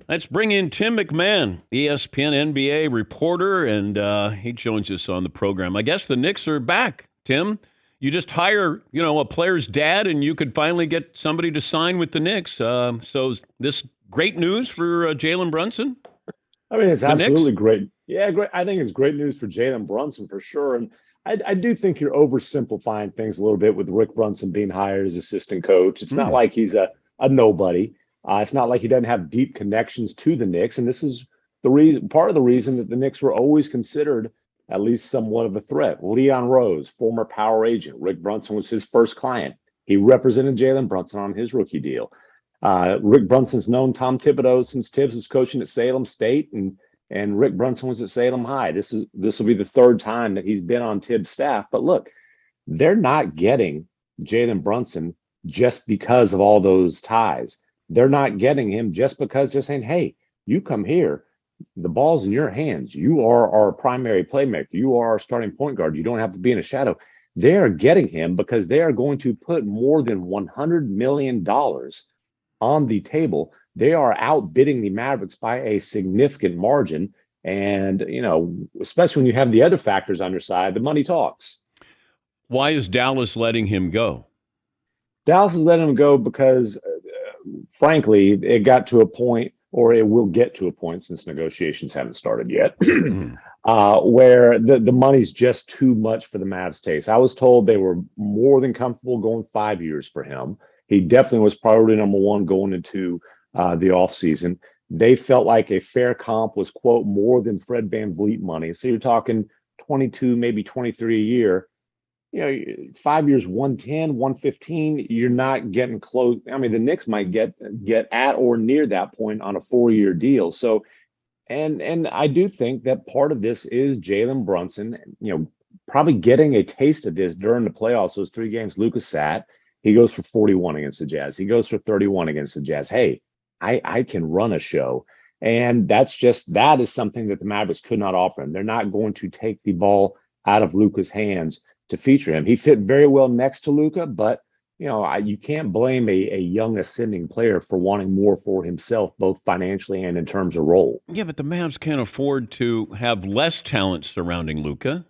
Let's bring in Tim McMahon, ESPN NBA reporter, and he joins us on the program. I guess the Knicks are back, Tim. You just hire, a player's dad, and you could finally get somebody to sign with the Knicks. So is this great news for Jalen Brunson, I mean, it's the Knicks? absolutely great. Yeah, great. I think it's great news for Jalen Brunson for sure. And I do think you're oversimplifying things a little bit with Rick Brunson being hired as assistant coach. It's not Hmm. like he's a nobody. It's not like he doesn't have deep connections to the Knicks. And this is the reason, part of the reason that the Knicks were always considered at least somewhat of a threat. Leon Rose, former power agent. Rick Brunson was his first client. He represented Jalen Brunson on his rookie deal. Rick Brunson's known Tom Thibodeau since Tibbs was coaching at Salem State, and Rick Brunson was at Salem High. This will be the third time that he's been on Tibbs' staff. But look, they're not getting Jalen Brunson just because of all those ties. They're not getting him just because they're saying, "Hey, you come here. The ball's in your hands. You are our primary playmaker. You are our starting point guard. You don't have to be in a shadow." They are getting him because they are going to put more than $100 million on the table. They are outbidding the Mavericks by a significant margin. And, especially when you have the other factors on your side, the money talks. Why is Dallas letting him go? Dallas is letting him go because, frankly, it got to a point, or it will get to a point since negotiations haven't started yet, Hmm. where the money's just too much for the Mavs' taste. I was told they were more than comfortable going 5 years for him. He definitely was priority number one going into the offseason. They felt like a fair comp was, quote, more than Fred Van Vliet money. So you're talking 22, maybe 23 a year. 5 years, 110, 115, you're not getting close. I mean, the Knicks might get at or near that point on a 4 year deal. So, and I do think that part of this is Jalen Brunson, probably getting a taste of this during the playoffs. Those 3 games Lucas sat, he goes for 41 against the Jazz. He goes for 31 against the Jazz. Hey, I can run a show. And that is something that the Mavericks could not offer him. They're not going to take the ball out of Luca's hands to feature him. He fit very well next to Luca, but you can't blame a young ascending player for wanting more for himself, both financially and in terms of role. Yeah, but the Mavs can't afford to have less talent surrounding Luca.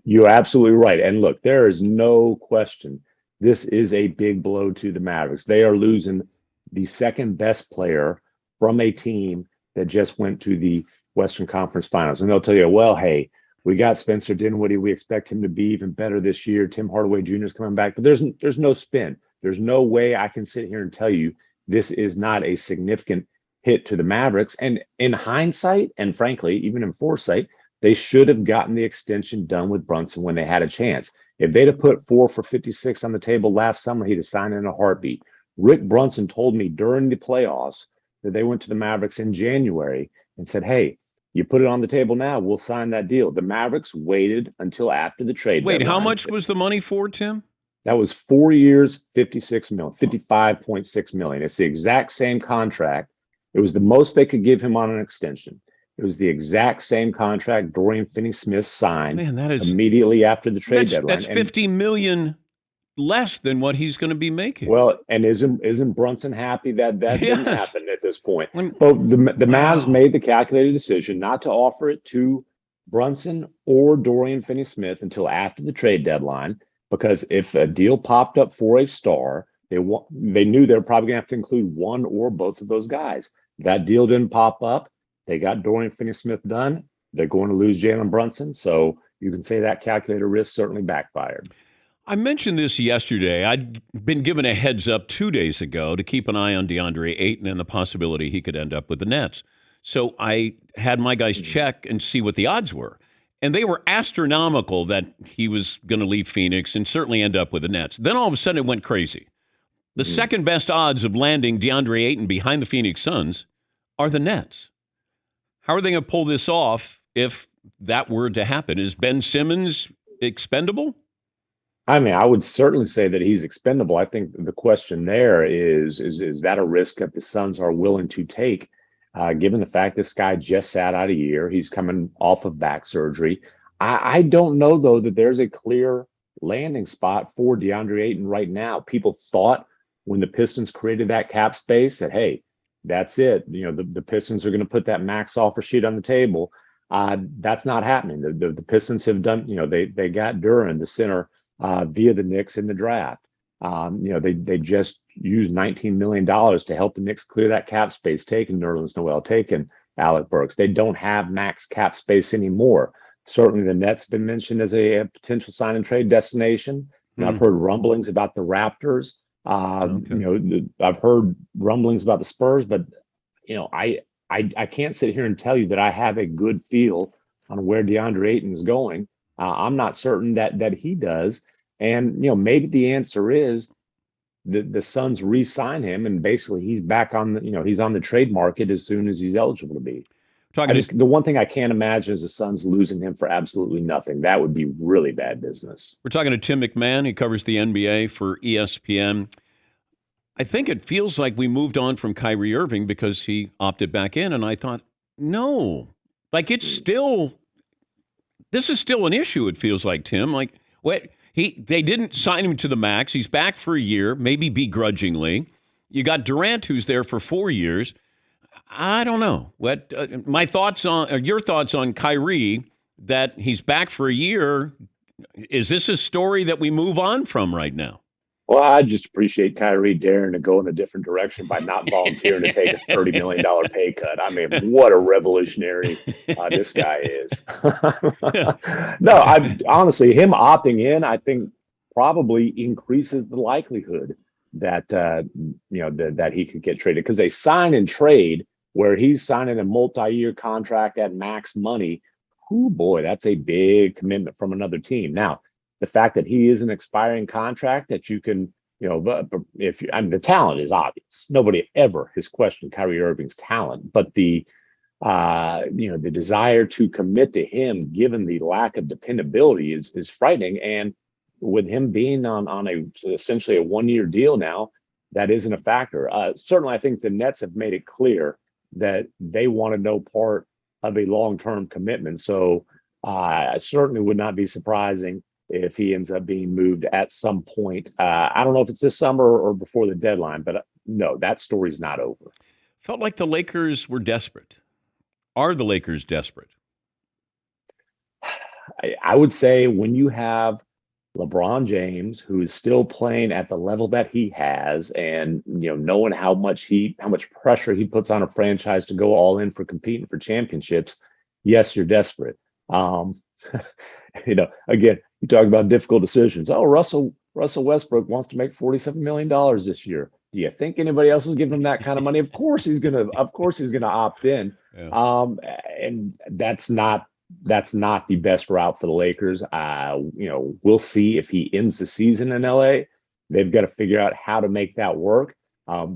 You're absolutely right. And look, there is no question this is a big blow to the Mavericks. They are losing the second best player from a team that just went to the Western Conference Finals. And they'll tell you, well, hey, we got Spencer Dinwiddie. We expect him to be even better this year. Tim Hardaway Jr. is coming back, but there's no spin. There's no way I can sit here and tell you this is not a significant hit to the Mavericks. And in hindsight, and frankly, even in foresight, they should have gotten the extension done with Brunson when they had a chance. If they'd have put 4 for 56 on the table last summer, he'd have signed in a heartbeat. Rick Brunson told me during the playoffs that they went to the Mavericks in January and said, "Hey, you put it on the table now, we'll sign that deal." The Mavericks waited until after the trade Wait, how deadline. much was the money for, Tim? That was 4 years, 56 million, 55.6 million. It's the exact same contract. It was the most they could give him on an extension. It was the exact same contract Dorian Finney-Smith signed Man, immediately after the trade that's deadline. And 50 million less than what he's going to be making. well, and isn't Brunson happy that that didn't Yes. happen at this point? When, But the Mavs wow. made the calculated decision not to offer it to Brunson or Dorian Finney-Smith until after the trade deadline, because if a deal popped up for a star, they knew they were probably going to have to include one or both of those guys. That deal didn't pop up. They got Dorian Finney-Smith done. They're going to lose Jalen Brunson, so you can say that calculated risk certainly backfired. I mentioned this yesterday. I'd been given a heads up 2 days ago to keep an eye on DeAndre Ayton and the possibility he could end up with the Nets. So I had my guys Mhm. check and see what the odds were. And they were astronomical that he was going to leave Phoenix and certainly end up with the Nets. Then all of a sudden it went crazy. The Mhm. second best odds of landing DeAndre Ayton behind the Phoenix Suns are the Nets. How are they going to pull this off if that were to happen? Is Ben Simmons expendable? I mean, I would certainly say that he's expendable. I think the question there is that a risk that the Suns are willing to take, given the fact this guy just sat out a year, he's coming off of back surgery. I don't know though that there's a clear landing spot for DeAndre Ayton right now. People thought when the Pistons created that cap space that, hey, that's it. The Pistons are going to put that max offer sheet on the table. That's not happening. The Pistons have done, they got Duran, the center, via the Knicks in the draft. They just used $19 million to help the Knicks clear that cap space, taking Nerlens Noel, taking Alec Burks. They don't have max cap space anymore. Certainly the Nets have been mentioned as a potential sign and trade destination. I've heard rumblings about the Raptors. I've heard rumblings about the Spurs, but I can't sit here and tell you that I have a good feel on where DeAndre Ayton is going. I'm not certain that he does. And maybe the answer is the Suns re-sign him, and basically he's back on he's on the trade market as soon as he's eligible to be. The one thing I can't imagine is the Suns losing him for absolutely nothing. That would be really bad business. We're talking to Tim McMahon. He covers the NBA for ESPN. I think it feels like we moved on from Kyrie Irving because he opted back in, and I thought, no, like this is still an issue. It feels like, Tim. Like, they didn't sign him to the max. He's back for a year, maybe begrudgingly. You got Durant, who's there for 4 years. I don't know. What your thoughts on Kyrie, that he's back for a year? Is this a story that we move on from right now? Well, I just appreciate Kyrie daring to go in a different direction by not volunteering to take a $30 million pay cut. I mean, what a revolutionary this guy is. No, honestly, him opting in, I think probably increases the likelihood that that he could get traded, because a sign and trade where he's signing a multi-year contract at max money, oh boy, that's a big commitment from another team. Now, the fact that he is an expiring contract that you can, the talent is obvious. Nobody ever has questioned Kyrie Irving's talent, but the desire to commit to him, given the lack of dependability, is frightening. And with him being on essentially a 1-year deal now, that isn't a factor. Certainly, I think the Nets have made it clear that they want no part of a long-term commitment. So I certainly would not be surprising if he ends up being moved at some point. I don't know if it's this summer or before the deadline, but no, that story's not over. Felt like the Lakers were desperate. Are the Lakers desperate? I would say when you have LeBron James, who is still playing at the level that he has, and knowing how much pressure he puts on a franchise to go all in for competing for championships, yes, you're desperate. Again, you talk about difficult decisions. Oh, Russell Westbrook wants to make $47 million this year. Do you think anybody else is giving him that kind of money? Of course he's gonna opt in. Yeah. And that's not the best route for the Lakers. We'll see if he ends the season in LA. They've got to figure out how to make that work. I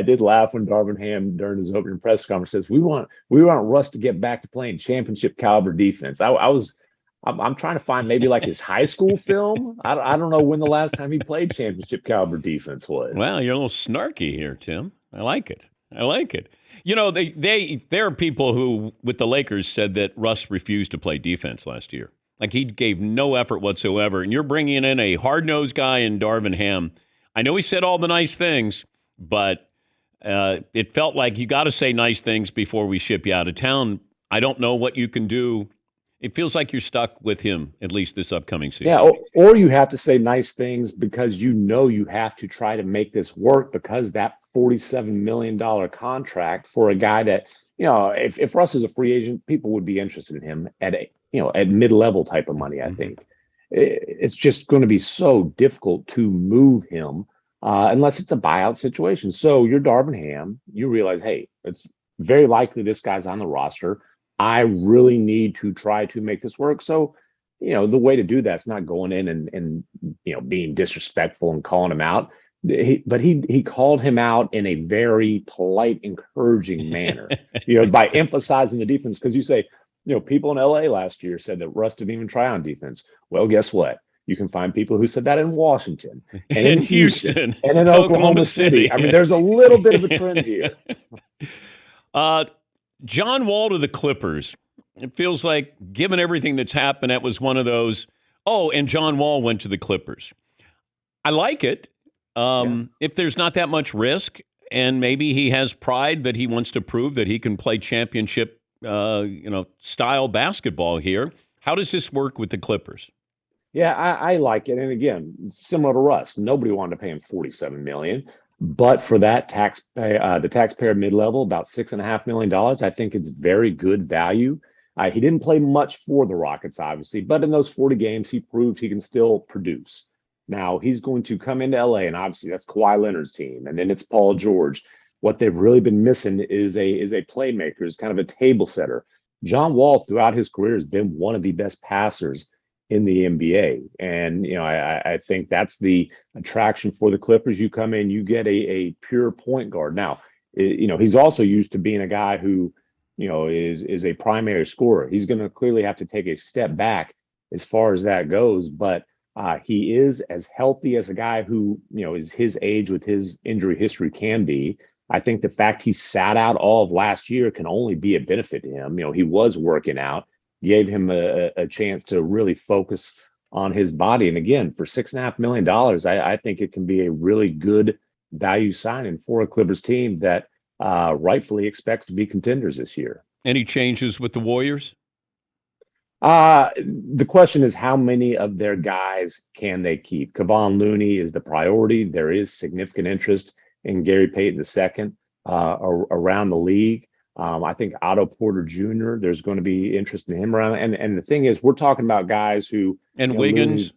did laugh when Darvin Ham during his opening press conference says, we want Russ to get back to playing championship caliber defense. I'm trying to find maybe like his high school film. I don't know when the last time he played championship caliber defense was. Well, you're a little snarky here, Tim. I like it. There are people who, with the Lakers, said that Russ refused to play defense last year. Like, he gave no effort whatsoever. And you're bringing in a hard-nosed guy in Darvin Ham. I know he said all the nice things, but it felt like you got to say nice things before we ship you out of town. I don't know what you can do. It feels like you're stuck with him, at least this upcoming season. Yeah, or you have to say nice things because you have to try to make this work, because that $47 million contract for a guy that, if Russ is a free agent, people would be interested in him at mid-level type of money, I think. It's just going to be so difficult to move him unless it's a buyout situation. So you're Darvin Ham. You realize, hey, it's very likely this guy's on the roster. I really need to try to make this work. So, the way to do that's not going in and being disrespectful and calling him out. But he called him out in a very polite, encouraging manner, by emphasizing the defense. Because you say, people in LA last year said that Russ didn't even try on defense. Well, guess what? You can find people who said that in Washington and in Houston and in Oklahoma City. I mean, there's a little bit of a trend here. John Wall to the Clippers. It feels like, given everything that's happened, that was one of those. Oh, and John Wall went to the Clippers. I like it. If there's not that much risk, And maybe he has pride that he wants to prove that he can play championship, style basketball here. How does this work with the Clippers? Yeah, I like it. And again, similar to Russ, nobody wanted to pay him 47 million. But for that the taxpayer mid-level, about $6.5 million, I think it's very good value. He didn't play much for the Rockets, obviously, but in those 40 games, he proved he can still produce. Now he's going to come into LA, and obviously that's Kawhi Leonard's team, and then it's Paul George. What they've really been missing is a playmaker, is kind of a table setter. John Wall, throughout his career, has been one of the best passers in the NBA. And, I think that's the attraction for the Clippers. You come in, you get a pure point guard. Now, he's also used to being a guy who, is a primary scorer. He's going to clearly have to take a step back as far as that goes. But he is as healthy as a guy who, is his age with his injury history can be. I think the fact he sat out all of last year can only be a benefit to him. He was working out, gave him a chance to really focus on his body. And again, for $6.5 million, I think it can be a really good value signing for a Clippers team that rightfully expects to be contenders this year. Any changes with the Warriors? The question is, how many of their guys can they keep? Kevon Looney is the priority. There is significant interest in Gary Payton II around the league. I think Otto Porter Jr., there's going to be interest in him around. And the thing is, we're talking about guys who... And Wiggins?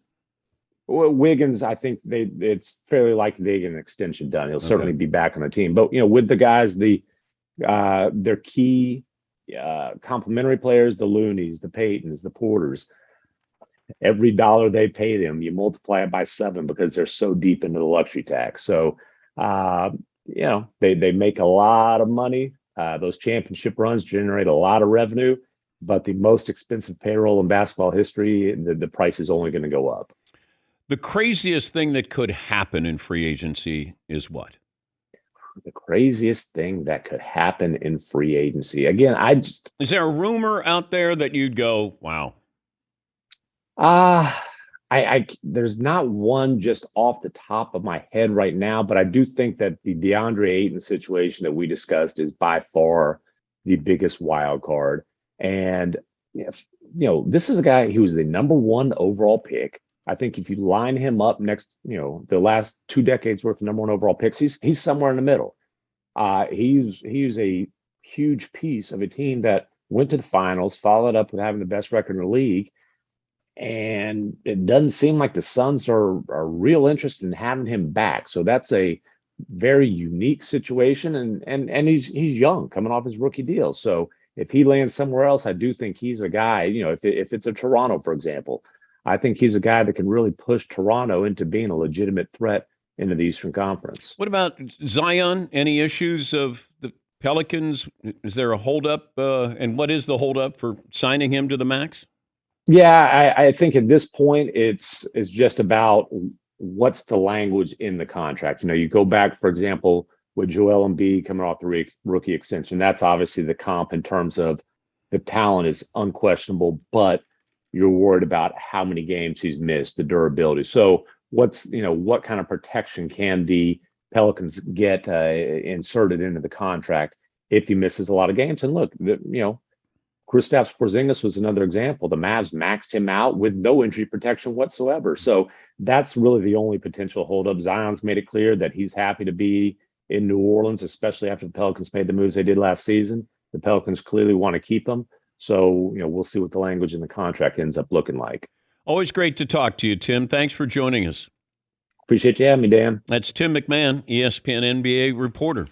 Wiggins, I think it's fairly likely they get an extension done. He'll certainly be back on the team. But, with the guys, their key complementary players, the Looneys, the Paytons, the Porters, every dollar they pay them, you multiply it by 7 because they're so deep into the luxury tax. So, they make a lot of money. Those championship runs generate a lot of revenue, but the most expensive payroll in basketball history, the price is only going to go up. The craziest thing that could happen in free agency is what? The craziest thing that could happen in free agency. Again, Is there a rumor out there that you'd go, wow? There's not one just off the top of my head right now, but I do think that the DeAndre Ayton situation that we discussed is by far the biggest wild card. And this is a guy who was the number 1 overall pick. I think if you line him up next, the last 2 decades worth of number 1 overall picks, he's somewhere in the middle. He's a huge piece of a team that went to the finals, followed up with having the best record in the league. And it doesn't seem like the Suns are real interested in having him back. So that's a very unique situation. And he's young, coming off his rookie deal. So if he lands somewhere else, I do think he's a guy, if it's a Toronto, for example, I think he's a guy that can really push Toronto into being a legitimate threat into the Eastern Conference. What about Zion? Any issues of the Pelicans? Is there a holdup? And what is the holdup for signing him to the max? Yeah, I think at this point it's just about what's the language in the contract. You go back, for example, with Joel Embiid coming off the rookie extension. That's obviously the comp in terms of the talent is unquestionable, but you're worried about how many games he's missed, the durability. So what kind of protection can the Pelicans get inserted into the contract if he misses a lot of games? And look, Kristaps Porzingis was another example. The Mavs maxed him out with no injury protection whatsoever. So that's really the only potential holdup. Zion's made it clear that he's happy to be in New Orleans, especially after the Pelicans made the moves they did last season. The Pelicans clearly want to keep him. So, we'll see what the language in the contract ends up looking like. Always great to talk to you, Tim. Thanks for joining us. Appreciate you having me, Dan. That's Tim Macmahon, ESPN NBA reporter.